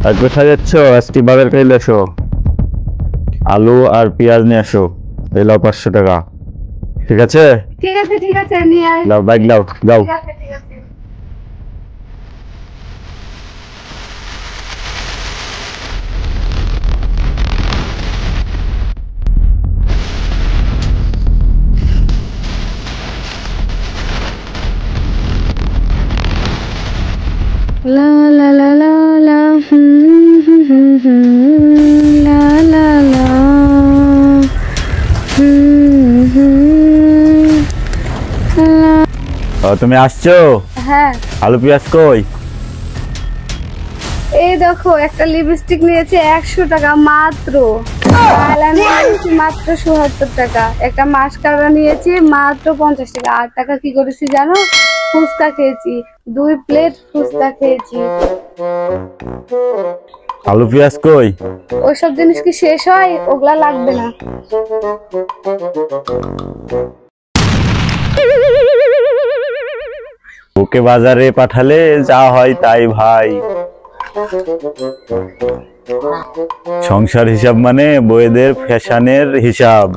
আর কোথায় যাচ্ছ? আজকে বাজার করে এসো, আলু আর পেঁয়াজ নিয়ে আসো। এই লাও 500 টাকা। ঠিক আছে? ঠিক আছে ঠিক আছে, নিয়ে আয়। লাও, বাইক লাও, যাও। ঠিক আছে ঠিক আছে। লা লা লা লা লা লা লা লা তুমি আসছো? হ্যাঁ, আলু পেঁয়াজ কই? এই দেখো একটা লিপস্টিক নিয়েছে 100 টাকা মাত্র। আইলাইনার নিয়েছি মাত্র 77 টাকা। একটা মাস্কারা নিয়েছি মাত্র 50 টাকা। 8 টাকা কি করেছি জানো? ফুচকা খেয়েছি, 2 প্লেট ফুচকা খেয়েছি। আলু পেঁয়াজ কই? ওইসব জিনিস কি শেষ হয়? ওগুলা লাগবে না। ওকে বাজারে পাঠালে যা হয় তাই ভাই। সংসার হিসাব মানে বউদের ফ্যাশনের হিসাব।